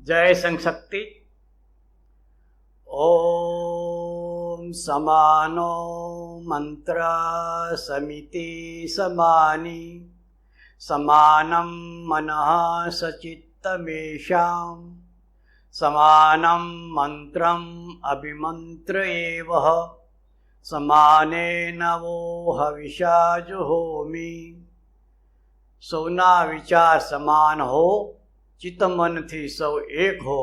जय संशक्ति। ओम समानो मंत्र समिति समानी समानं मनः सचित्तमेषां समानं मंत्रम् अभिमंत्र एवः समानेन वो हविषा जुहोमि। सौना विचार સમાન हो, ચિત્ત મનથી સૌ એક હો,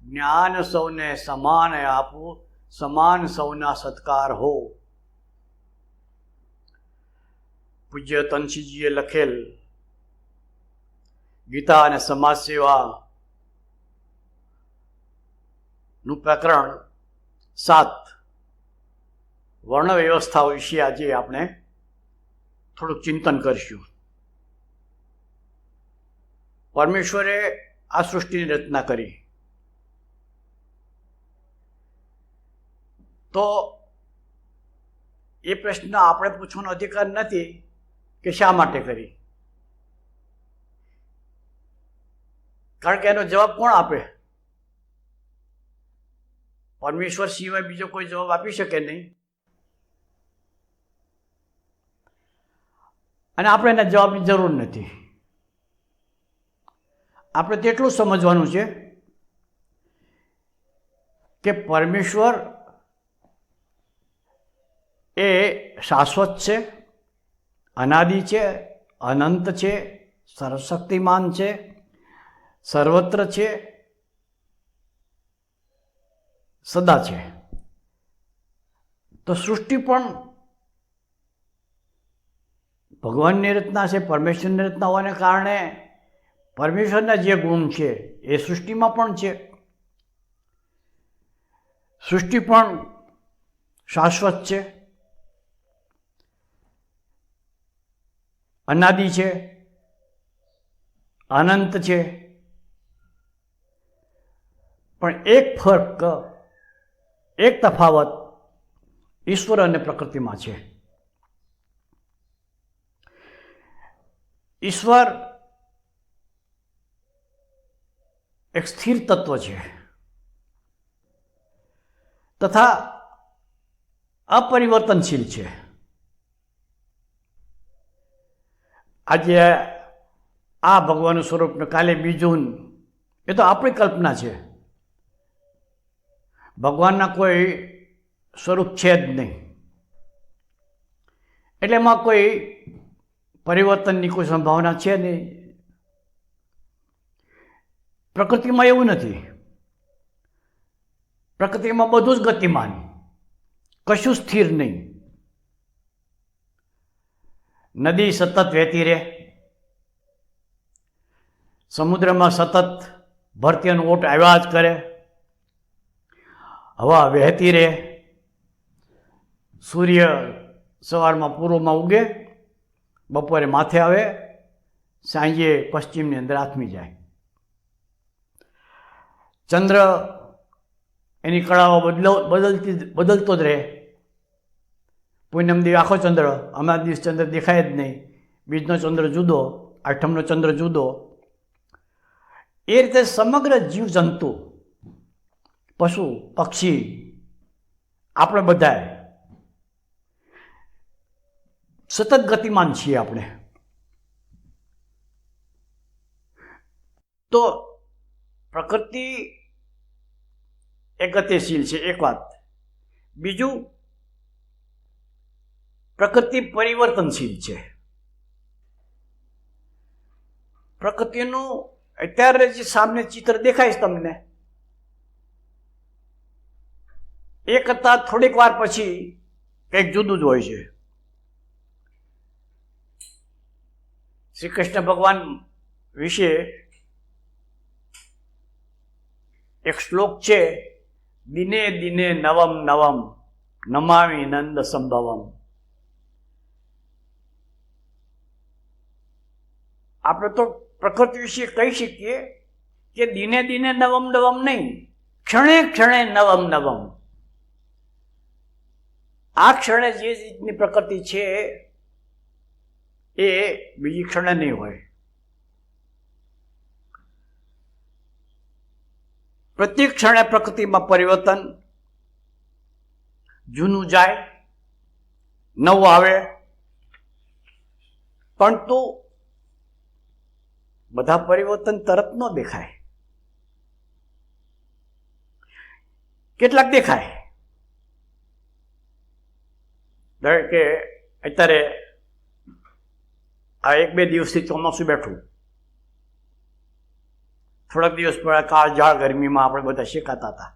જ્ઞાન સૌને સમાન આપવું, સમાન સૌના સત્કાર હો. પૂજ્ય તનશીજીએ લખેલ ગીતા અને સમાજ સેવાનું પ્રકરણ 7 વર્ણ વ્યવસ્થાઓ વિશે આજે આપણે થોડુંક ચિંતન કરીશું. પરમેશ્વરે આ સૃષ્ટિની રચના કરી તો એ પ્રશ્ન આપણે પૂછવાનો અધિકાર નથી કે શા માટે કરી, કારણ કે એનો જવાબ કોણ આપે? પરમેશ્વર સિવાય બીજો કોઈ જવાબ આપી શકે નહીં, અને આપણે એના જવાબની જરૂર નથી. આપણે તેટલું સમજવાનું છે કે પરમેશ્વર એ શાશ્વત છે, અનાદિ છે, અનંત છે, સર્વશક્તિમાન છે, સર્વત્ર છે, સદા છે. તો સૃષ્ટિ પણ ભગવાનની રચના છે, પરમેશ્વરની રચના હોવાને કારણે પરમેશ્વરના જે ગુણ છે એ સૃષ્ટિમાં પણ છે. સૃષ્ટિ પણ શાશ્વત છે, અનાદિ છે, અનંત છે. પણ એક ફરક, એક તફાવત ઈશ્વર અને પ્રકૃતિમાં છે. ઈશ્વર એક સ્થિર તત્વ છે તથા અપરિવર્તનશીલ છે. આજે આ ભગવાનનું સ્વરૂપ ને કાલે બીજું, એ તો આપણી કલ્પના છે. ભગવાનના કોઈ સ્વરૂપ છે જ નહીં, એટલે એમાં કોઈ પરિવર્તનની કોઈ સંભાવના છે નહીં. પ્રકૃતિમાં એવું નથી. પ્રકૃતિમાં બધું જ ગતિમાન, કશું સ્થિર નહીં. નદી સતત વહેતી રહે, સમુદ્રમાં સતત ભરતી અને ઓટ આવ્યા જ કરે, હવા વહેતી રહે, સૂર્ય સવારમાં પૂર્વમાં ઉગે, બપોરે માથે આવે, સાંજે પશ્ચિમની અંદર આથમી જાય. ચંદ્ર એની કળાઓ બદલતો જ રહે. પૂનમ દી આખો ચંદ્ર, હમણાં દિવસ ચંદ્ર દેખાય જ નહીં, બીજનો ચંદ્ર જુદો, આઠમનો ચંદ્ર જુદો. એ રીતે સમગ્ર જીવજંતુ, પશુ પક્ષી, આપણે બધાએ સતત ગતિમાન છીએ. આપણે તો પ્રકૃતિ એ ગતિશીલ છે, એક વાત. બીજું, પ્રકૃતિ પરિવર્તનશીલ છે. પ્રકૃતિનું અત્યારે જે સામે ચિત્ર દેખાય છે તમને, એ કરતાં થોડીક વાર પછી કંઈક જુદું જ હોય છે. શ્રી કૃષ્ણ ભગવાન વિશે એક શ્લોક છે, દિને દિને નવમ નવમ નમામિ નંદ સંભવમ. આપણે તો પ્રકૃતિ વિશે કહી શકીએ કે દિને દિને નવમ નવમ નહીં, ક્ષણે ક્ષણે નવમ નવમ. આ ક્ષણે જે રીતની પ્રકૃતિ છે એ બીજી ક્ષણે નહીં હોય. પ્રત્યેક ક્ષણે પ્રકૃતિમાં પરિવર્તન, જૂનું જાય, નવું આવે, પરંતુ બધા પરિવર્તન તરત ન દેખાય. કેટલાક દેખાય. ધારો કે અત્યારે આ 1-2 દિવસથી ચોમાસું બેઠું, થોડાક દિવસ પહેલા કાળઝાળ ગરમીમાં આપણે બધા શેકાતા હતા.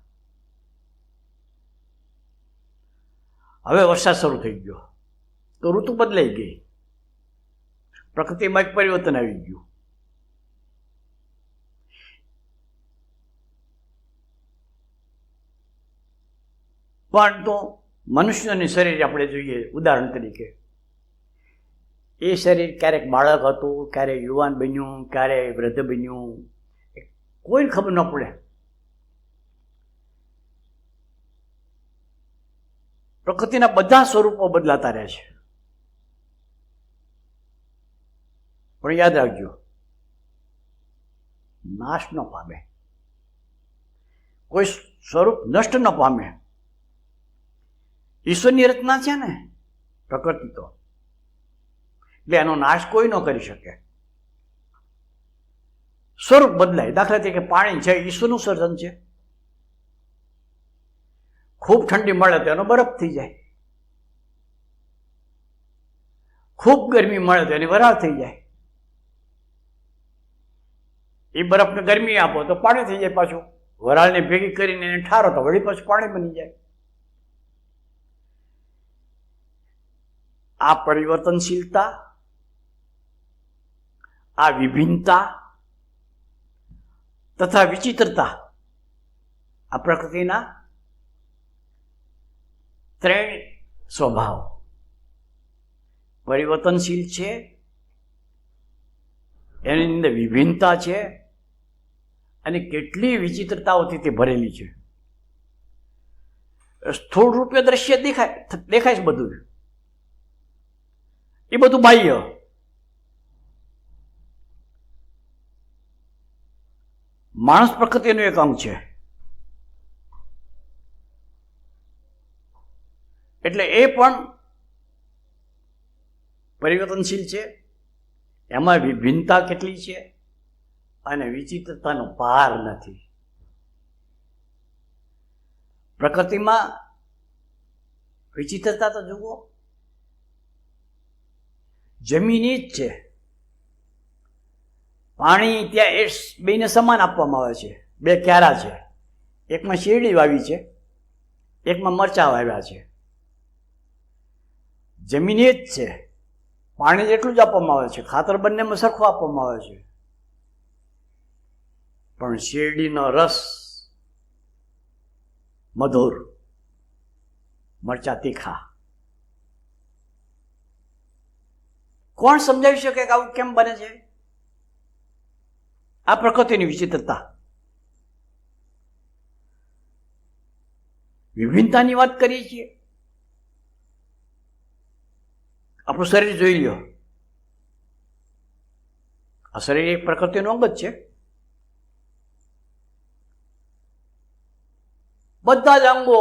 હવે વરસાદ શરૂ થઈ ગયો તો ઋતુ બદલાઈ ગઈ, પ્રકૃતિમાં એક પરિવર્તન આવી ગયું. પણ તો મનુષ્યનું શરીર આપણે જોઈએ ઉદાહરણ તરીકે, એ શરીર ક્યારેક બાળક હતું, ક્યારેક યુવાન બન્યું, ક્યારેક વૃદ્ધ બન્યું, કોઈને ખબર ન પડે. પ્રકૃતિના બધા સ્વરૂપો બદલાતા રહે છે. પણ યાદ રાખજો, નાશ ન પામે, કોઈ સ્વરૂપ નષ્ટ ન પામે. ઈશ્વરની રચના છે ને પ્રકૃતિ, તો એટલે એનો નાશ કોઈ ન કરી શકે. સ્વરૂપ બદલાય. દાખલા તરીકે પાણી છે, ઈશ્વરનું સર્જન છે. ખૂબ ઠંડી મળે તો એનો બરફ થઈ જાય, ખૂબ ગરમી મળે તો એની વરાળ થઈ જાય. એ બરફને ગરમી આપો તો પાણી થઈ જાય પાછું, વરાળને ભેગી કરીને એને ઠારો તો વળી પાછું પાણી બની જાય. આ પરિવર્તનશીલતા, આ વિભિન્નતા તથા વિચિત્રતા આ પ્રકૃતિના 3 સ્વભાવ. પરિવર્તનશીલ છે, એની અંદર વિભિન્નતા છે, અને કેટલી વિચિત્રતાઓથી તે ભરેલી છે. સ્થૂળ રૂપે દ્રશ્ય દેખાય છે બધું, એ બધું બાહ્ય. માણસ પ્રકૃતિનું એક અંગ છે, એટલે એ પણ પરિવર્તનશીલ છે. એમાં વિભિન્નતા કેટલી છે અને વિચિત્રતાનો પાર નથી. પ્રકૃતિમાં વિચિત્રતા તો જુઓ, જમીન જ છે, પાણી ત્યાં એ બેને સમાન આપવામાં આવે છે. 2 ક્યારા છે, એકમાં શેરડી વાવી છે, એકમાં મરચાં વાવ્યા છે. જમીન એ જ છે, પાણી જેટલું જ આપવામાં આવે છે, ખાતર બંનેમાં સરખું આપવામાં આવે છે. પણ શેરડીનો રસ મધુર, મરચાં તીખા. કોણ સમજાવી શકે કે આવું કેમ બને છે? આ પ્રકૃતિની વિચિત્રતા. વિભિન્નતાની વાત કરીએ છીએ. આપણું શરીર જોઈ લો, આ શરીર એક પ્રકૃતિનું અંગ જ છે. બધા જ અંગો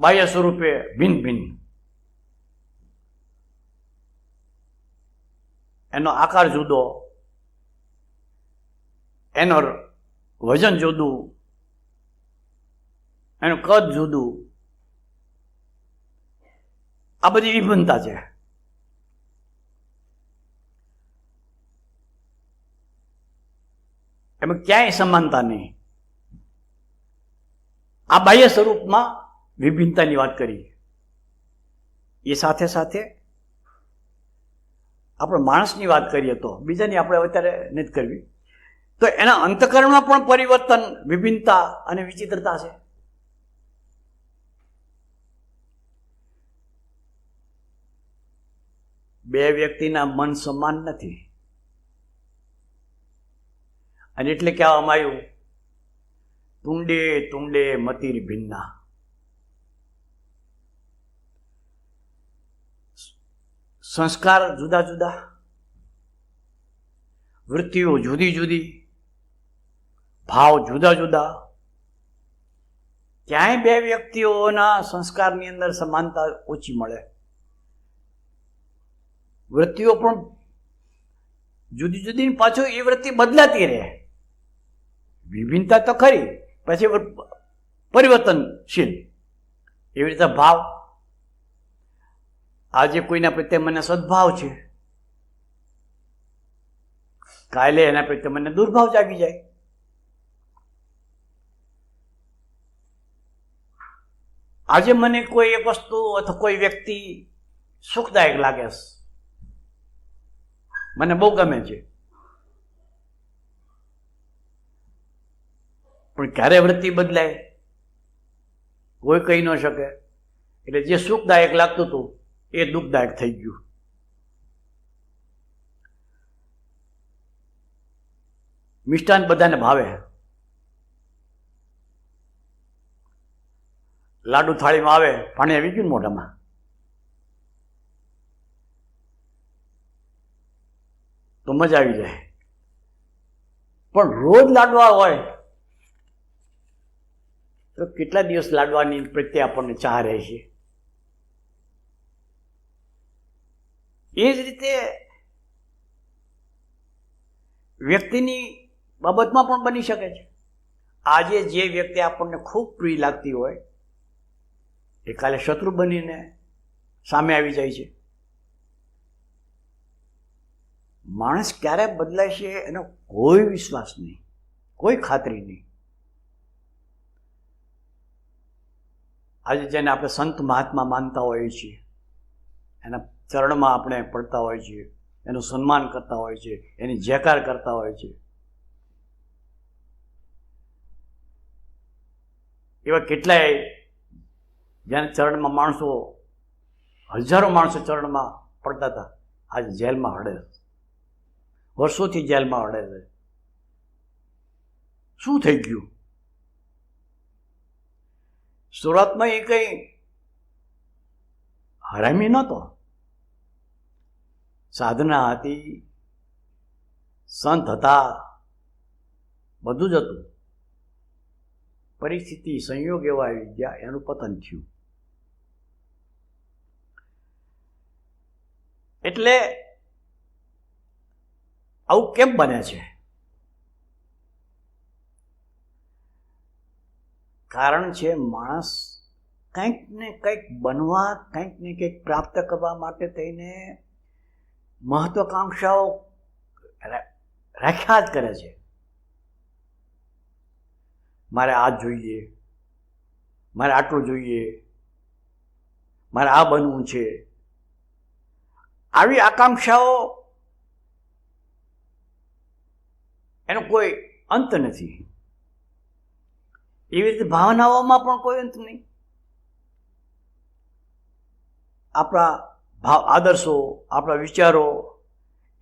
બાહ્ય સ્વરૂપે ભિન્ન ભિન્ન, એનો આકાર જુદો, એનો વજન જુદું, એનું કદ જુદું. આ બધી વિભિન્નતા છે. એમાં ક્યાંય સમાનતા નહીં. આ બાહ્ય સ્વરૂપમાં વિભિન્નતાની વાત કરી. એ સાથે સાથે આપણે માણસની વાત કરીએ તો, બીજાની આપણે અત્યારે નથી કરવી, તો એના અંતઃકરણમાં પણ પરિવર્તન, વિભિન્નતા અને વિચિત્રતા છે. બે વ્યક્તિના મન સમાન નથી, અને એટલે કહેવામાં આવ્યું તુંડે તુંડે મતિર ભિન્ના. સંસ્કાર જુદા જુદા, વૃત્તિઓ જુદી જુદી, ભાવ જુદા જુદા, ક્યાંય બે વ્યક્તિઓના સંસ્કારની અંદર સમાનતા ઓછી મળે. વૃત્તિઓ પણ જુદી જુદી, પાછું એ વૃત્તિ બદલાતી રહે. વિભિન્નતા તો ખરી, પછી પરિવર્તનશીલ. એવી રીતે ભાવ, આજે કોઈના પ્રત્યે મને સદભાવ છે, કાલે એના પ્રત્યે મને દુર્ભાવ જાગી જાય. આજે મને કોઈ એક વસ્તુ અથવા કોઈ વ્યક્તિ સુખદાયક લાગે છે, મને બહુ ગમે છે, પણ ક્યારે વૃત્તિ બદલાય કોઈ કહી ન શકે. એટલે જે સુખદાયક લાગતું હતું એ દુઃખદાયક થઈ ગયું. મિષ્ટાન બધાને ભાવે. લાડુ થાળીમાં આવે, પાણી આવી ગયું ને મોઢામાં. તો મજા આવી જાય. પણ રોજ લાડવા હોય તો કેટલા દિવસ લાડવાની પ્રત્યે આપણને ચાહ રહે છે. એ જ રીતે વ્યક્તિની બાબતમાં પણ બની શકે છે. આજે જે વ્યક્તિ આપણને ખૂબ પ્રિય લાગતી હોય એ કાલે શત્રુ બનીને સામે આવી જાય છે. માણસ ક્યારે બદલાય છે એનો કોઈ વિશ્વાસ નહીં, કોઈ ખાતરી નહીં. આજે જેને આપણે સંત મહાત્મા માનતા હોઈએ છીએ, એના ચરણમાં આપણે પડતા હોઈએ છીએ, એનું સન્માન કરતા હોય છે, એની જયકાર કરતા હોય છે. એવા કેટલાય જેના ચરણમાં માણસો, હજારો માણસો ચરણમાં પડતા હતા, આજે જેલમાં હડે, વર્ષોથી જેલમાં હડે છે. શું થઈ ગયું? સુરતમાં એ કઈ હરામી નહોતો, સાધના હતી, સંત હતા, બધું જ હતું. પરિસ્થિતિ, સંયોગ એવા આવી ગયા, એનું પતન થયું. એટલે આવું કેમ બને છે? કારણ છે માણસ કંઈક ને કંઈક બનવા, કંઈક ને કંઈક પ્રાપ્ત કરવા માટે થઈને મહત્વાકાંક્ષાઓ રાખ્યા જ કરે છે. મારે આ જોઈએ, મારે આટલું જોઈએ, મારે આ બનવું છે. આવી આકાંક્ષાઓ એનો કોઈ અંત નથી. એવી રીતે ભાવનાઓમાં પણ કોઈ અંત નહીં. આપણા ભાવ, આદર્શો, આપણા વિચારો,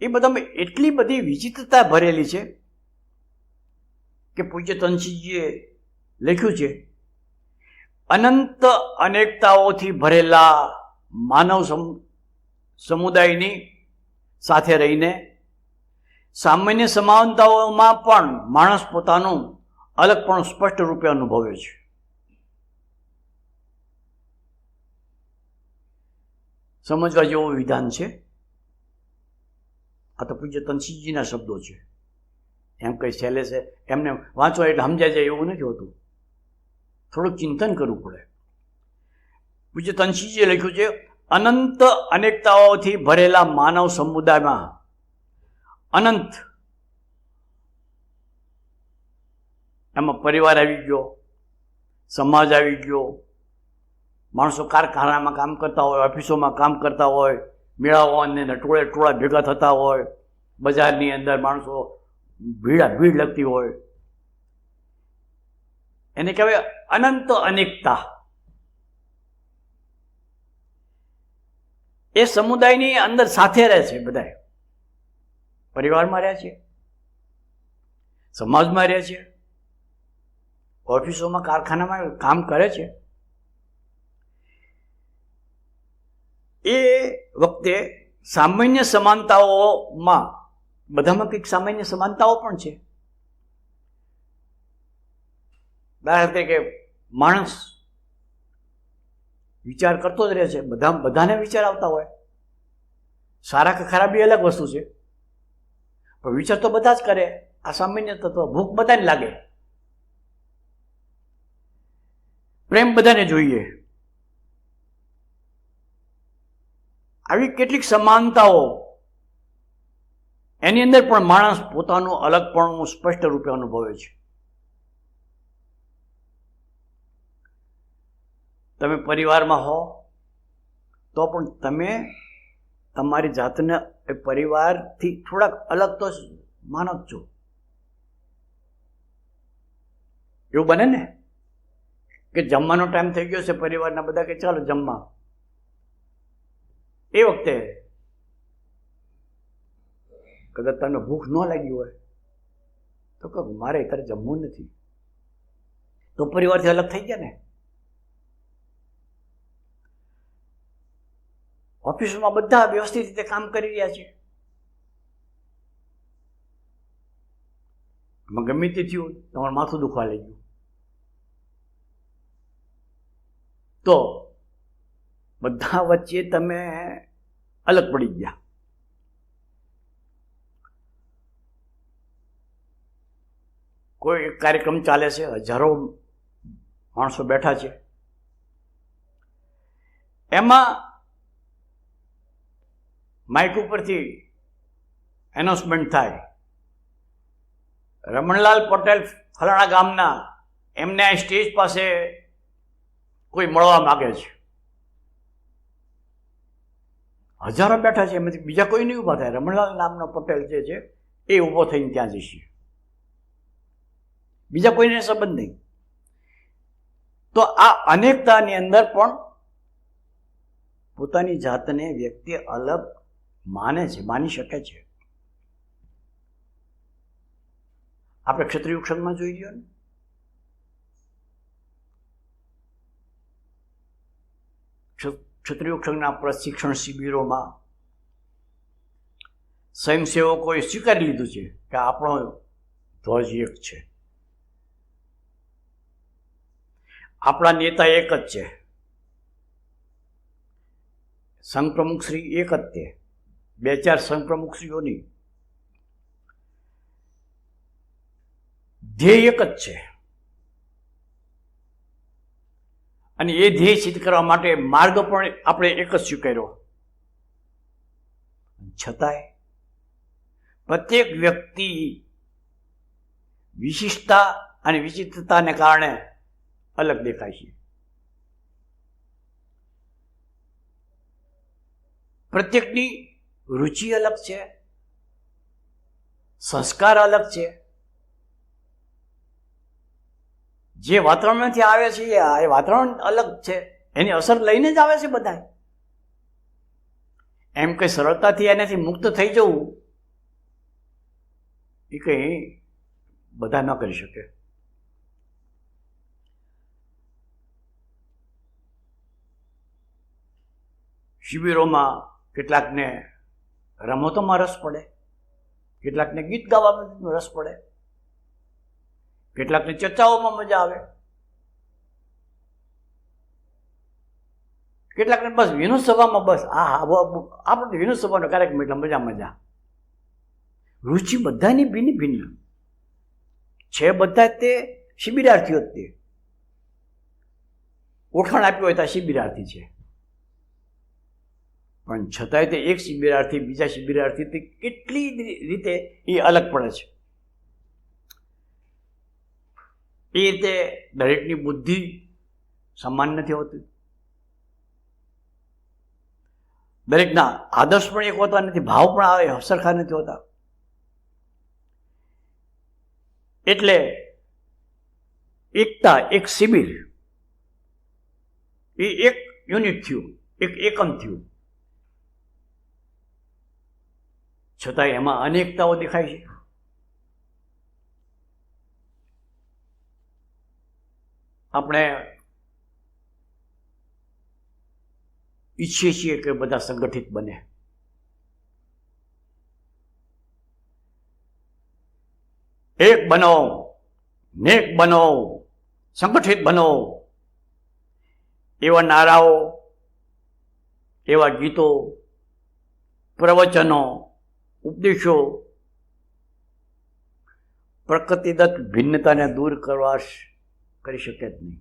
એ બધામાં એટલી બધી વિચિત્રતા ભરેલી છે કે પૂજ્ય તનસિંહજીએ લખ્યું છે, અનંત અનેકતાઓથી ભરેલા માનવ સમુદાયની સાથે રહીને સામાન્ય સમાનતાઓમાં પણ માણસ પોતાનું અલગપણું સ્પષ્ટ રૂપે અનુભવે છે. સમજવા જેવું વિધાન છે. આ તો પૂજ્ય તનસિંહજીના શબ્દો છે. એમ કઈ સહેલે છે એમને વાંચવા એટલે સમજાય જાય એવું નથી હોતું, થોડુંક ચિંતન કરવું પડે. પૂજ્ય તનસિંહજીએ લખ્યું છે, અનંત અનેકતાઓથી ભરેલા માનવ સમુદાયમાં અનંત, એમાં પરિવાર આવી ગયો, સમાજ આવી ગયો, માણસો કારખાનામાં કામ કરતા હોય, ઓફિસોમાં કામ કરતા હોય, મેળાઓને ટોળે ટોળા ભેગા થતા હોય, બજારની અંદર માણસો ભીડ લગતી હોય, એને કહેવાય અનંત અનેકતા. એ સમુદાયની અંદર સાથે રહે છે, બધા પરિવારમાં રહે છે, સમાજમાં રહે છે, ઓફિસોમાં કારખાનામાં કામ કરે છે. એ વખતે સામાન્ય સમાનતાઓમાં, બધામાં કંઈક સામાન્ય સમાનતાઓ પણ છે. દાખલા તરીકે માણસ વિચાર કરતો જ રહે છે, બધાને વિચાર આવતા હોય. સારા કે ખરાબ એ અલગ વસ્તુ છે, પણ વિચાર તો બધા જ કરે. આ સામાન્ય તત્વ. ભૂખ બધાને લાગે, પ્રેમ બધાને જોઈએ. આવી કેટલીક સમાનતાઓ એની અંદર પણ માણસ પોતાનું અલગપણું સ્પષ્ટ રૂપે અનુભવે છે. તમે પરિવારમાં હો તો પણ તમે તમારી જાતને એ પરિવારથી થોડાક અલગ તો માનો જ છો. એવું બને ને કે જમવાનો ટાઈમ થઈ ગયો છે, પરિવારના બધા કે ચાલો જમવા. એ વખતે કદાચ તમને ભૂખ ન લાગી હોય તો કહો મારે અત્યારે જમવું નથી, તો પરિવારથી અલગ થઈ ગયા ને. ઓફિસમાં બધા વ્યવસ્થિત રીતે કામ કરી રહ્યા છે, ગમે તે થયું, તમારું માથું દુખવા લાગ્યું તો બધા વચ્ચે તમે અલગ પડી ગયા. કોઈ કાર્યક્રમ ચાલે છે, હજારો માણસો બેઠા છે, એમાં માઇક ઉપરથી એનાઉન્સમેન્ટ થાય, રમણલાલ પટેલ ફલાણા ગામના, એમને આ સ્ટેજ પાસે કોઈ મળવા માગે છે. હજારો બેઠા છે, એમાંથી બીજા કોઈ નહીં ઊભા થાય. રમણલાલ નામનો પટેલ જે છે એ ઊભો થઈને ત્યાં જશે, બીજા કોઈને સંબંધ નહીં. તો આ અનેકતાની અંદર પણ પોતાની જાતને વ્યક્તિ અલગ માને છે, માની શકે છે. આપણે ક્ષત્રિય ક્ષણમાં જોઈ લ્યો ને, ક્ષત્રિય ક્ષણના પ્રશિક્ષણ શિબિરોમાં સ્વયંસેવકોએ સ્વીકારી લીધું છે કે આપણો ધ્વજ એક છે, આપણા નેતા એક જ છે, સંઘ પ્રમુખ શ્રી એક જ તે, 2-4 સંઘ પ્રમુખ શ્રીઓની ધ્યેય એક જ છે. અને એ ધ્યેય સિદ્ધ કરવા માટે માર્ગ પણ આપણે એક જ સ્વીકાર્યો. છતાંય પ્રત્યેક વ્યક્તિ વિશિષ્ટતા અને વિચિત્રતાને કારણે અલગ દેખાય છે. પ્રત્યેકની રુચિ અલગ છે, સંસ્કાર અલગ છે, જે વાતાવરણમાંથી આવે છે એ વાતાવરણ અલગ છે, એની અસર લઈને જ આવે છે બધા. એમ કઈ સરળતાથી એનાથી મુક્ત થઈ જવું એ કંઈ બધા ન કરી શકે. શિબિરોમાં કેટલાકને રમતોમાં રસ પડે, કેટલાકને ગીત ગાવામાં રસ પડે, કેટલાકને ચર્ચાઓમાં મજા આવે, કેટલાકને બસ વિનોદ સભામાં બસ આપણે વિનોદ સભાનો કાર્યક્રમ એટલે મજા મજા. રુચિ બધાની ભિન્ન ભિન્ન છે. બધા તે શિબિરાર્થીઓ જ તે ઓળખાણ આપ્યું હોય તો શિબિરાર્થી છે, પણ છતાંય તે એક શિબિરાર્થી બીજા શિબિરાર્થીથી કેટલી રીતે એ અલગ પડે છે. એ રીતે દરેકની બુદ્ધિ સમાન નથી હોતી, દરેકના આદર્શ પણ એક હોતા નથી, ભાવ પણ સરખા નથી હોતા. એટલે એકતા, એક શિબિર, એ એક યુનિટ થયું, એક એકમ થયું. છતાંય એમાં અનેકતાઓ દેખાય છે. આપણે ઈચ્છીએ છીએ કે બધા સંગઠિત બને, એક બનો, નેક બનો, સંગઠિત બનો, એવા નારાઓ, એવા ગીતો, પ્રવચનો, ઉપદેશો પ્રકૃતિદત્ત ભિન્નતાને દૂર કરી શકે જ નહીં.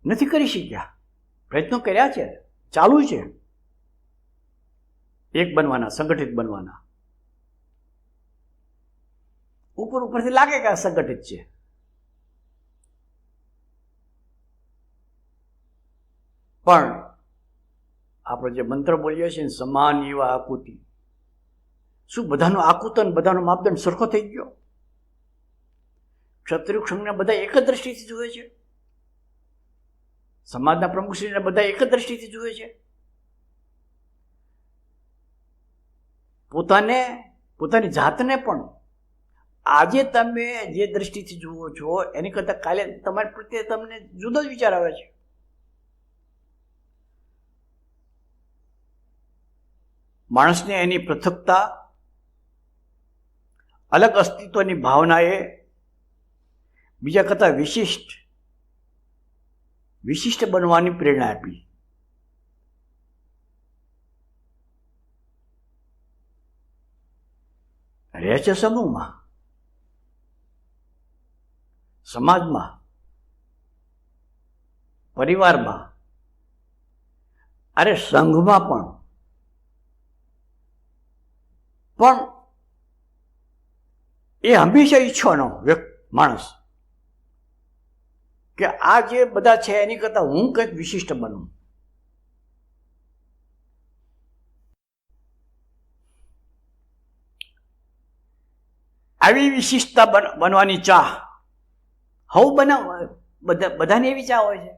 નથી કરી શક્યા. પ્રયત્નો કર્યા છે, ચાલુ છે, એક બનવાના, સંગઠિત બનવાના. ઉપરથી લાગે કે આ સંગઠિત છે, પણ આપણે જે મંત્ર બોલીએ છીએ ને, સમાન એવા આકૃતિ, શું બધાનો આકૃતન, બધાનો માપદંડ સરખો થઈ ગયો? ક્ષત્રિય સંઘને બધા એક જ દ્રષ્ટિથી જુએ છે, સમાજના પ્રમુખશ્રીને બધા એક જ દ્રષ્ટિથી જુએ છે. પોતાની જાતને પણ આજે તમે જે દ્રષ્ટિથી જુઓ છો એની કરતાં કાલે તમારી પ્રત્યે તમને જુદો જ વિચાર આવે છે. માણસને એની પૃથકતા, અલગ અસ્તિત્વની ભાવનાએ બીજા કરતાં વિશિષ્ટ બનવાની પ્રેરણા આપી. રહે છે સમૂહમાં, સમાજમાં, પરિવારમાં, અરે સંઘમાં પણ એ હંમેશા ઈચ્છવાનો માણસ કે આ જે બધા છે એની કરતાં હું કંઈક વિશિષ્ટ બનું. આવી વિશિષ્ટતા બનવાની ચાહ બધાની એવી ચાહ હોય છે.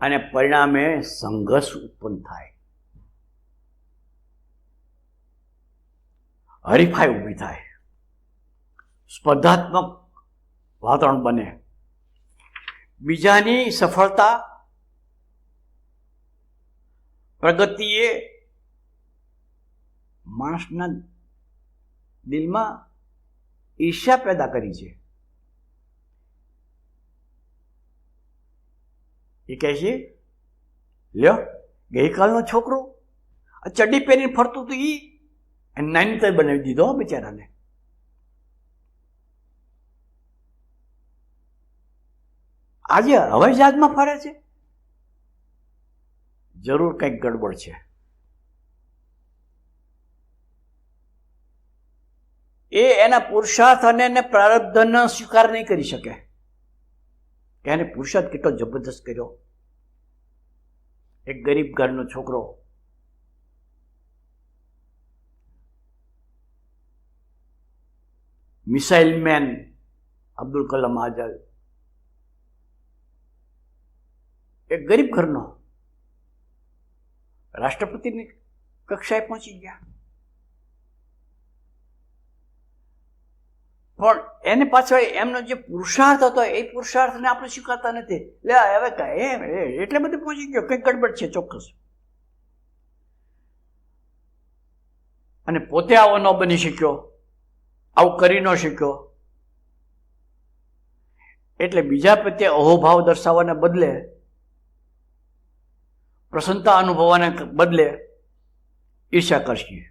અને પરિણામે સંઘર્ષ ઉત્પન્ન થાય, હરીફાઈ ઊભી થાય, સ્પર્ધાત્મક વાતાવરણ બને. બીજાની સફળતા, પ્રગતિએ માણસના દિલમાં ઈર્ષ્યા પેદા કરી છે. એ કહે છે, લ્યો ગઈકાલનો છોકરો આ ચડ્ડી પહેરીને ફરતું હતું, એ નાની બનાવી દીધો બિચારાને. આજે હવાઈ જહાજમાં ફરે છે, જરૂર કંઈક ગડબડ છે. એ એના પુરુષાર્થ અને એને પ્રારબ્ધનો સ્વીકાર નહીં કરી શકે કે એને પુરુષાર્થ કેટલો જબરદસ્ત કર્યો. એક ગરીબ ઘરનો છોકરો મિસાઇલ મેન અબ્દુલ કલામ આઝાદ, એક ગરીબ ઘરનો રાષ્ટ્રપતિની કક્ષાએ પહોંચી ગયા. પણ એને પાછળ એમનો જે પુરુષાર્થ હતો એ પુરુષાર્થને આપણે સ્વીકારતા નથી. હવે એટલે બધું પહોંચી ગયો, કંઈક ગડબડ છે ચોક્કસ. અને પોતે આવો ન બની શક્યો, આવું કરી ન શક્યો, એટલે બીજા પ્રત્યે અહોભાવ દર્શાવવાને બદલે, પ્રસન્નતા અનુભવવાને બદલે ઈર્ષ્યા કરશે.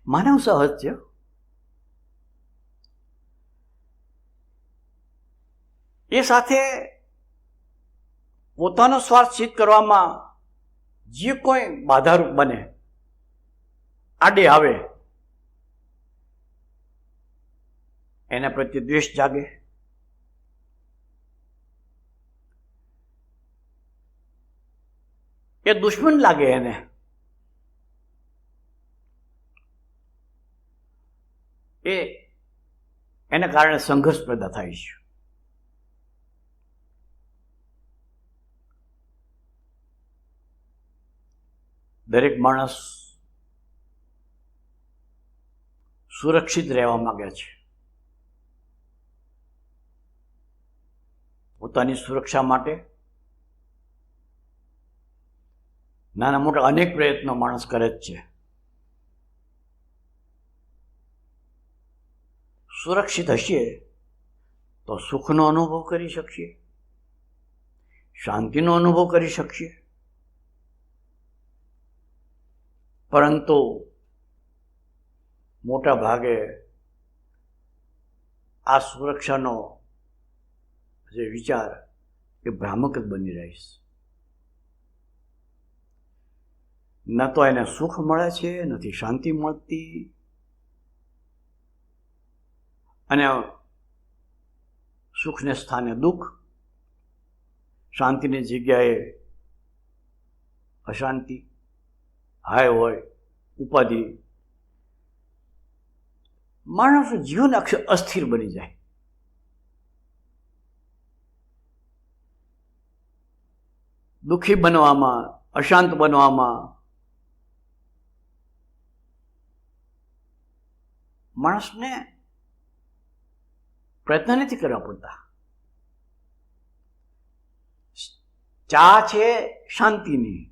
માનવ સહજ છે. એ સાથે પોતાનો સ્વાર્થ સિદ્ધ કરવામાં જે કોઈ બાધારૂપ બને, આડે આવે, એના પ્રત્યે દ્વેષ જાગે. એ દુશ્મન લાગે એને. એને કારણે સંઘર્ષ પેદા થાય છે. દરેક માણસ સુરક્ષિત રહેવા માંગે છે. પોતાની સુરક્ષા માટે નાના મોટા અનેક પ્રયત્નો માણસ કરે જ છે. સુરક્ષિત હશે તો સુખનો અનુભવ કરી શકીએ, શાંતિનો અનુભવ કરી શકીએ. પરંતુ મોટા ભાગે આ સુરક્ષાનો જે વિચાર એ ભ્રામક જ બની રહીશ. ન તો એને સુખ મળે છે, નથી શાંતિ મળતી, અને સુખને સ્થાને દુઃખ, શાંતિની જગ્યાએ અશાંતિ, હાય હોય, ઉપાધિ. માણસનું જીવન અસ્થિર બની જાય. દુઃખી બનવામાં, અશાંત બનવામાં માણસને પ્રયત્ન નથી કરવા પડતા. ચા છે શાંતિની,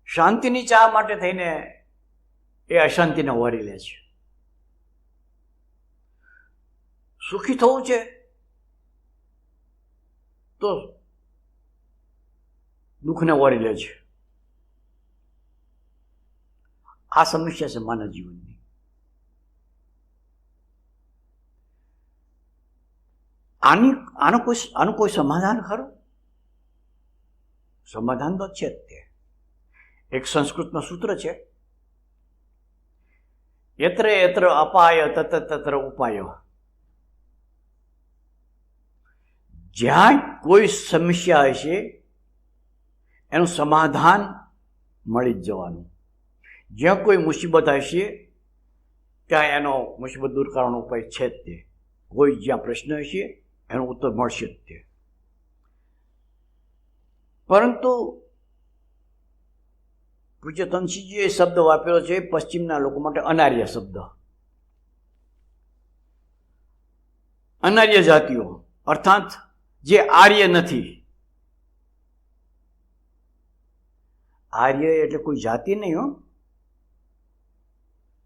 શાંતિની ચા માટે થઈને એ અશાંતિને વરી લે છે. સુખી થવું છે તો દુઃખને વરી લે છે. આ સમસ્યા છે માનવ જીવનની. આનું કોઈ સમાધાન ખરું? સમાધાન તો છે જ તે. એક સંસ્કૃતનું સૂત્ર છે, યત્ર યત્ર અપાય તત્ર તત્ર ઉપાય. જ્યાં કોઈ સમસ્યા હશે એનું સમાધાન મળી જ જવાનું. જ્યાં કોઈ મુસીબત હશે ત્યાં એનો મુસીબત દૂર કરવાનો ઉપાય છે જ તે. કોઈ જ્યાં પ્રશ્ન હશે એનો ઉત્તર મળશે જ તે. પરંતુ પૂજ્ય તનસિંહજીએ એ શબ્દ વાપર્યો છે પશ્ચિમના લોકો માટે, અનાર્ય શબ્દ. અનાર્ય જાતિઓ અર્થાત જે આર્ય નથી. આર્ય એટલે કોઈ જાતિ નહીં હો.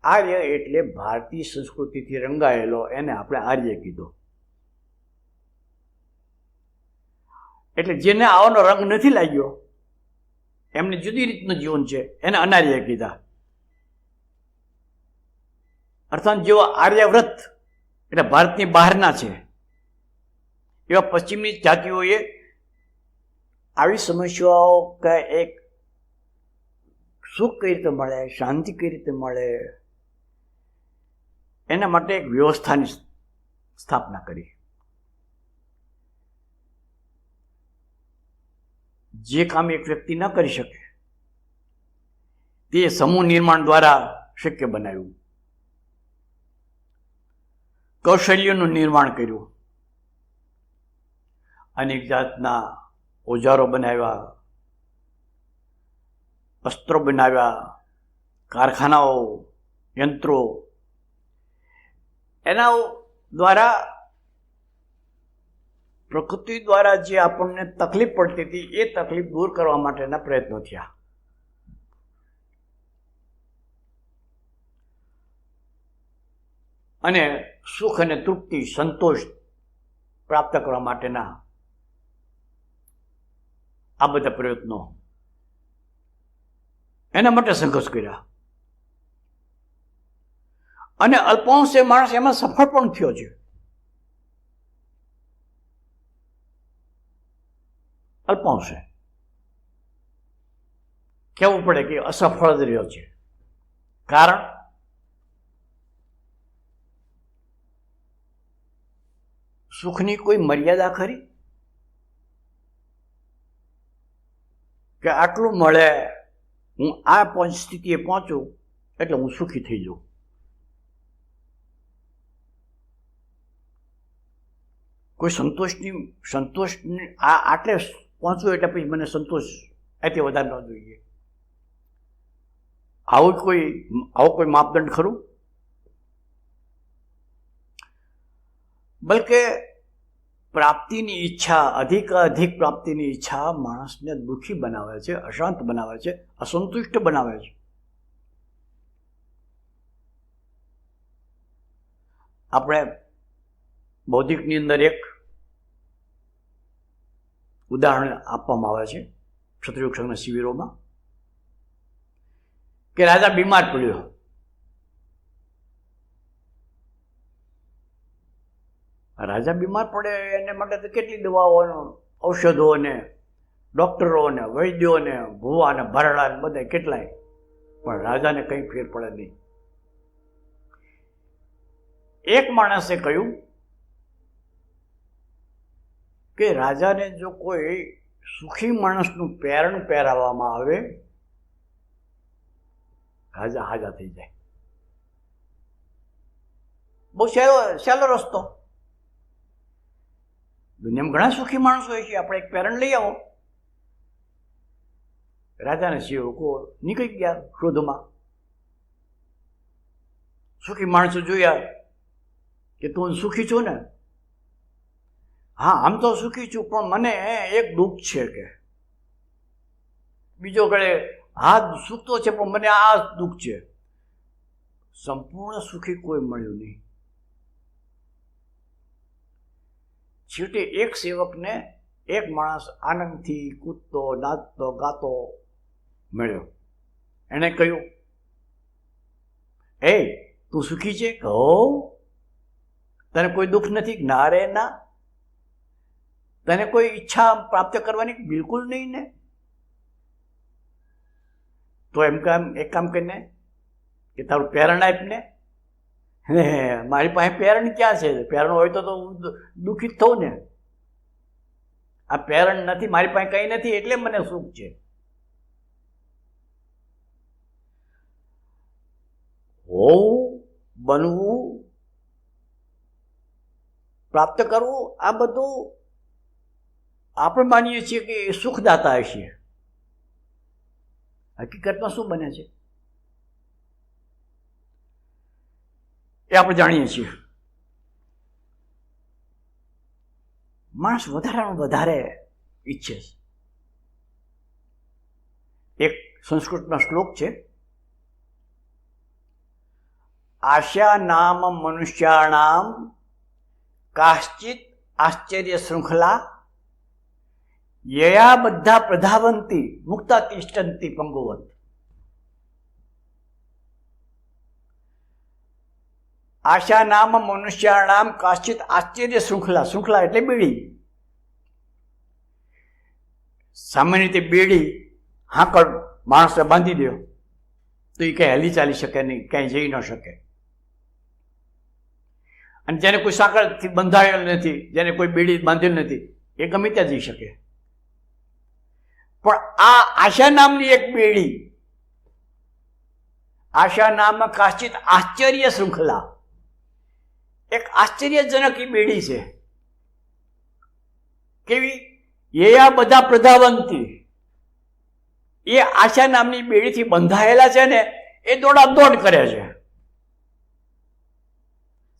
આર્ય એટલે ભારતીય સંસ્કૃતિથી રંગાયેલો, એને આપણે આર્ય કીધો. એટલે જેને આવવાનો રંગ નથી લાગ્યો, એમને જુદી રીતનું જીવન છે, એને અનાર્ય કીધા. અર્થાત જેઓ આર્યવ્રત એટલે ભારતની બહારના છે, એવા પશ્ચિમની જાતિઓએ આવી સમસ્યાઓ કે એક સુખ કઈ રીતે મળે, શાંતિ કઈ રીતે મળે, એના માટે એક વ્યવસ્થાની સ્થાપના કરી. જે કામ એક વ્યક્તિ ન કરી શકે તે સમૂહ નિર્માણ દ્વારા શક્ય બનાવ્યું. કૌશલ્યનું નિર્માણ કર્યું, અનેક જાતના ઓજારો બનાવ્યા, અસ્ત્રો બનાવ્યા, કારખાનાઓ, યંત્રો. એના દ્વારા પ્રકૃતિ દ્વારા જે આપણને તકલીફ પડતી હતી એ તકલીફ દૂર કરવા માટેના પ્રયત્નો થયા. અને સુખ અને તૃપ્તિ, સંતોષ પ્રાપ્ત કરવા માટેના આ બધા પ્રયત્નો, એના માટે સંઘર્ષ કર્યા. અને અલ્પાંશે માણસ એમાં સફળ પણ થયો છે. અલ્પાંશે કહેવું પડે કે અસફળ જ રહ્યો છે. કારણ સુખની કોઈ મર્યાદા ખરી? કે આટલું મળે, હું આ સ્થિતિએ પહોંચું એટલે હું સુખી થઈ જાઉં. કોઈ સંતોષની આટલે પહોંચવું એટલે પછી મને સંતોષ એથી વધારે ન જોઈએ. આવો કોઈ માપદંડ ખરું? બલકે પ્રાપ્તિની ઈચ્છા, અધિક પ્રાપ્તિની ઈચ્છા માણસને દુઃખી બનાવે છે, અશાંત બનાવે છે, અસંતુષ્ટ બનાવે છે. આપણે બૌદ્ધિકની અંદર એક ઉદાહરણ આપવામાં આવે છે ક્ષત્રિય સંઘના શિબિરોમાં, કે રાજા બીમાર પડ્યો. રાજા બીમાર પડે એને માટે તો કેટલી દવાઓ, ઔષધો ને ડોક્ટરો ને વૈદ્યો ને ભુવા ને ભરડા ને બધા કેટલાય, પણ રાજાને કંઈ ફેર પડે નહીં. એક માણસે કહ્યું કે રાજાને જો કોઈ સુખી માણસનું પેરણ પહેરાવવામાં આવે, રાજા હાજા થઈ જાય. બહુ સહેલો રસ્તો. દુનિયામાં ઘણા સુખી માણસો હોય છે, આપણે એક પેરણ લઈ આવો. રાજાને સેવકો નીકળી ગયા શોધમાં. સુખી માણસો જોયા કે તું સુખી છું ને? હા, આમ તો સુખી છું, પણ મને એક દુઃખ છે. કે બીજો ગળે હા સુખ તો છે, પણ મને આ દુઃખ છે. સંપૂર્ણ સુખી કોઈ મળ્યું નહીં. છેવટે એક સેવકને એક માણસ આનંદથી કૂદતો નાચતો ગાતો મળ્યો. એણે કહ્યું, એ તું સુખી છે? કહો, તને કોઈ દુઃખ નથી? ના રે ના. તને કોઈ ઈચ્છા પ્રાપ્ત કરવાની બિલકુલ નહીં ને? તો એક કામ કરીને કે તારું પેરણ આપ ને. મારી પાસે પેરણ ક્યાં છે? પેરણ હોય તો દુઃખી જ થવું ને. આ પેરણ નથી, મારી પાસે કંઈ નથી, એટલે મને સુખ છે. હોવું, બનવું, પ્રાપ્ત કરવું, આ બધું આપણે માનીએ છીએ કે એ સુખદાતા હશે. હકીકતમાં શું બને છે એ આપણે જાણીએ છીએ. માણસ વધારેમાં વધારે ઈચ્છે છે. એક સંસ્કૃતમાં શ્લોક છે, આશા નામ મનુષ્યાણામ કાશ્ચિત આશ્ચર્ય શૃંખલા યયા બધા પ્રધાવંતી મુક્તા તિષ્ઠંતી પંગુવત. આશા નામ મનુષ્યાણામ કાશ્ચિત આશ્ચર્ય શૃંખલા. શૃંખલા એટલે બેડી. સામાન્ય રીતે બેડી હાંકળ માણસને બાંધી દો તો એ કંઈ હલી ચાલી શકે નહીં, ક્યાંય જઈ ન શકે. અને જેને કોઈ સાંકળથી બંધાયેલ નથી, જેને કોઈ બેડી બાંધેલ નથી, એ ગમે ત્યાં જઈ શકે. પણ આ આશા નામની એક બેડી, આશા નામ કાશ્ચિત આશ્ચર્ય શૃંખલા, એક આશ્ચર્યજનક એ બેડી છે. કેવી? એ આ બધા પ્રધાવંતી, એ આશા નામની બેડીથી બંધાયેલા છે ને, એ દોડાદોડ કરે છે.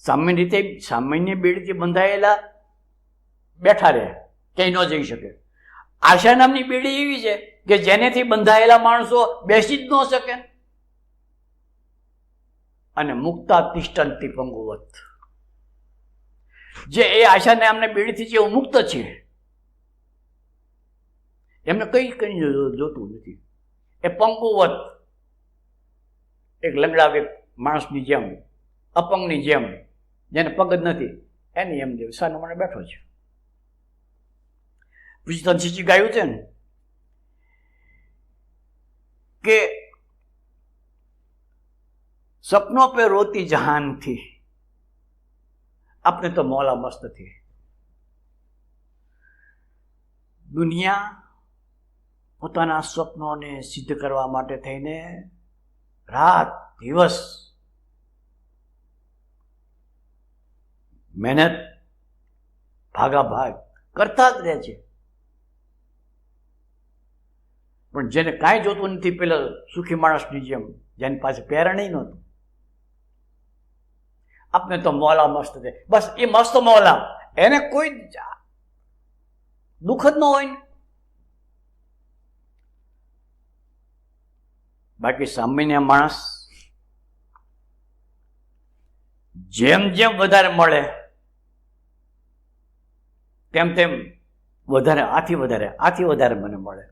સામાન્ય રીતે સામાન્ય બેડીથી બંધાયેલા બેઠા રહે, ક્યાંય ન જઈ શકે. આશા નામની બેડી એવી છે કે જેનેથી બંધાયેલા માણસો બેસી જ ન શકે. અને મુક્તા તિષ્ઠંતી પંગુવત, જે એ આશા નામની બેડીથી જે મુક્ત છે, એમને કઈ જોતું નથી. એ પંગુવત, એક લંગડા માણસની જેમ, અપંગની જેમ, જેને પગ જ નથી, એની એમ જે સાનો મને બેઠો છે. પછી તનસીજી ગાયું છે ને કે સપનોं पे रोती जहान थी, अपने तो मौला मस्त थी. દુનિયા પોતાના સ્વપ્નોને સિદ્ધ કરવા માટે થઈને રાત દિવસ મહેનત ભાગાભાગ કરતા જ રહે છે. પણ જેને કાંઈ જોતું નથી, પેલા સુખી માણસની જેમ, જેની પાસે પેરણ નહોતું, આપને તો મોલા મસ્ત છે, બસ એ મસ્ત મોલા, એને કોઈ દુઃખ જ ન હોય ને. બાકી સામાન્ય માણસ જેમ જેમ વધારે મળે તેમ તેમ વધારે આથી વધારે મને મળે.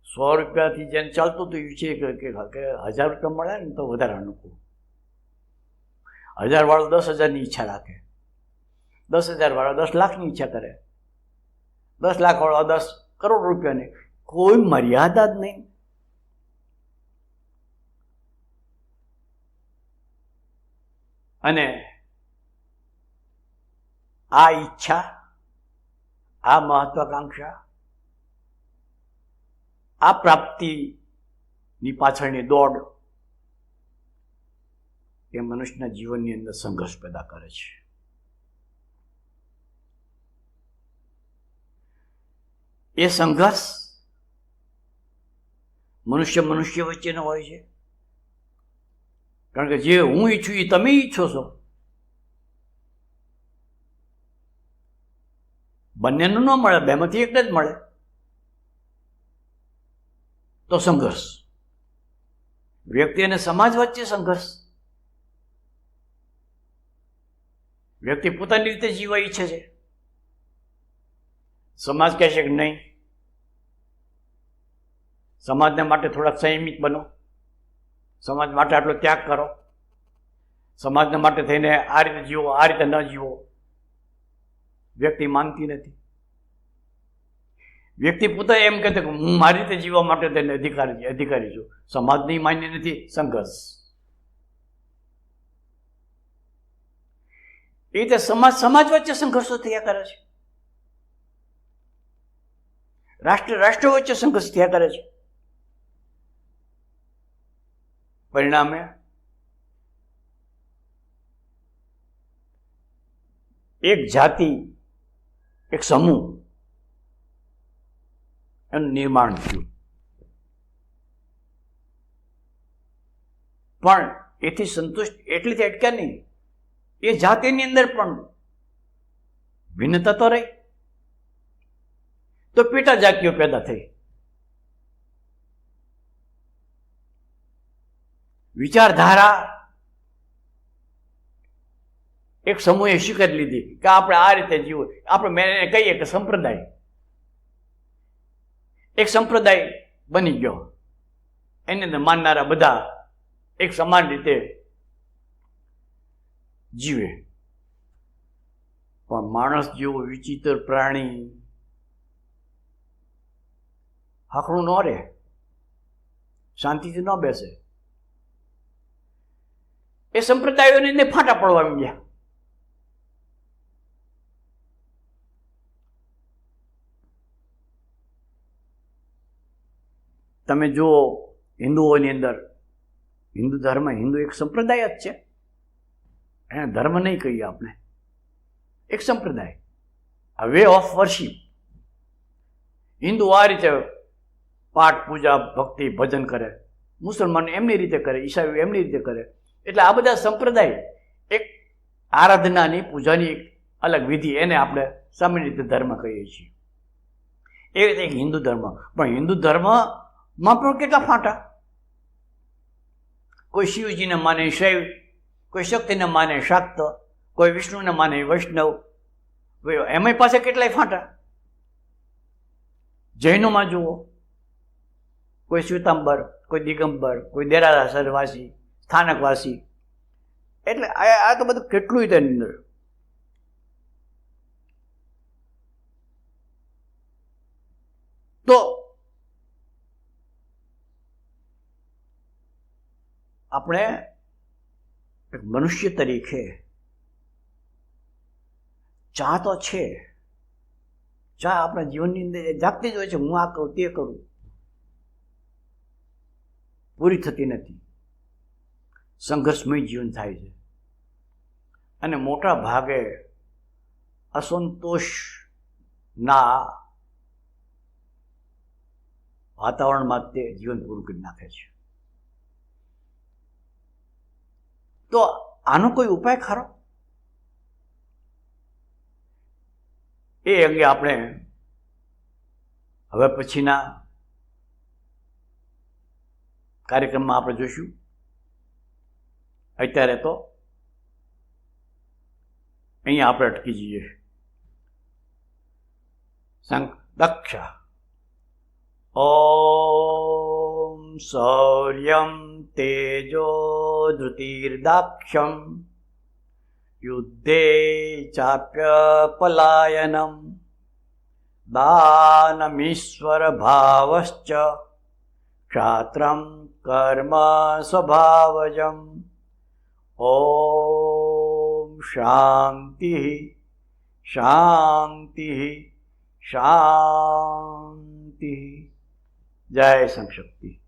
100 રૂપિયાથી જેને ચાલતું હતું એ છે કે 1000 રૂપિયા મળે ને તો વધારે અનુકૂળ. 1000 વાળો 10,000ની ઈચ્છા રાખે, 10,000 વાળો 10 લાખની ઈચ્છા કરે, 10 લાખ વાળો 10 કરોડ રૂપિયાની. કોઈ મર્યાદા જ નહીં. અને આ ઈચ્છા, આ મહત્વાકાંક્ષા, આ પ્રાપ્તિની પાછળની દોડ એ મનુષ્યના જીવનની અંદર સંઘર્ષ પેદા કરે છે. એ સંઘર્ષ મનુષ્ય વચ્ચેનો હોય છે. કારણ કે જે હું ઈચ્છું એ તમે ઈચ્છો છો. બંનેનું ન મળે, બેમાંથી એક જ મળે તો સંઘર્ષ. વ્યક્તિ અને સમાજ વચ્ચે સંઘર્ષ. વ્યક્તિ પોતાની રીતે જીવવા ઈચ્છે છે, સમાજ કહે છે કે નહીં, સમાજને માટે થોડાક સંયમિત બનો, સમાજ માટે આટલો ત્યાગ કરો, સમાજને માટે થઈને આ રીતે જીવો, આ રીતે ન જીવો. વ્યક્તિ માનતી નથી. વ્યક્તિ પોતે એમ કહે કે હું મારી રીતે જીવવા માટે તેને અધિકારી છું. સમાજની માન્ય નથી. સંઘર્ષ. એ રીતે સમાજ વચ્ચે સંઘર્ષો થયા કરે છે. રાષ્ટ્ર વચ્ચે સંઘર્ષ થયા કરે છે. પરિણામે એક જાતિ, એક સમૂહ એનું નિર્માણ થયું. પણ એથી સંતુષ્ટ એટલીથી અટક્યા નહીં. એ જાતિની અંદર પણ ભિન્નતા તો રહી. તો પેટા જાતિઓ પેદા થઈ. વિચારધારા એક સમૂહે સ્વીકારી લીધી કે આપણે આ રીતે જીવવું. આપણે મેં એને કહીએ કે સંપ્રદાય. એક સંપ્રદાય બની ગયો. એની અંદર માનનારા બધા એક સમાન રીતે જીવે. પણ માણસ જેવો વિચિત્ર પ્રાણી હાકડું ન રહે, શાંતિથી ન બેસે. એ સંપ્રદાયોની અંદર ફાંટા પડવા માંડ્યા. તમે જુઓ હિન્દુઓની અંદર, હિન્દુ ધર્મ, હિન્દુ એક સંપ્રદાય જ છે. એને ધર્મ નહીં કહીએ આપણે, એક સંપ્રદાય, આ વે ઓફ વર્શિપ. હિન્દુ આ રીતે પાઠ, પૂજા, ભક્તિ, ભજન કરે. મુસલમાન એમની રીતે કરે, ઈસાઈ એમની રીતે કરે. એટલે આ બધા સંપ્રદાય એક આરાધનાની, પૂજાની એક અલગ વિધિ, એને આપણે સામાન્ય રીતે ધર્મ કહીએ છીએ. એ રીતે એક હિન્દુ ધર્મ. પણ હિન્દુ ધર્મમાં પણ કેટલા ફાંટા. કોઈ શિવજીને માને શૈવ, કોઈ શક્તિને માને શાક્ત, કોઈ વિષ્ણુને માને વૈષ્ણવ. એમાં પાસે કેટલાય ફાંટા. જૈનોમાં જુઓ, કોઈ શ્વેતાંબર, કોઈ દિગંબર, કોઈ દેરાસરવાસી, સ્થાનકવાસી. એટલે આ તો બધું કેટલું તેની અંદર. તો આપણે એક મનુષ્ય તરીકે ચા તો છે. ચા આપણા જીવનની અંદર જાગતી જ હોય છે. હું આ કરું, તે કરું. પૂરી થતી નથી. સંઘર્ષમય જીવન થાય છે. અને મોટા ભાગે અસંતોષના વાતાવરણમાં તે જીવન પૂરું કરી નાખે છે. તો આનો કોઈ ઉપાય ખરો? એ અંગે આપણે હવે પછીના કાર્યક્રમમાં આપણે જોઈશું. અત્યારે તો અહીંયા આપણે અટકી જઈએ. દક્ષ ઓમ શૌર્યમ તેજો ધૃતિર્દાક્ષમ યુદ્ધે ચાપ્ય પલાયનમ દાનમીશ્વર ભાવશ્ચ ક્ષાત્રમ કર્મ સ્વભાવજમ. ઓમ શાંતિ શાંતિ શાંતિ. જય સંશક્તિ.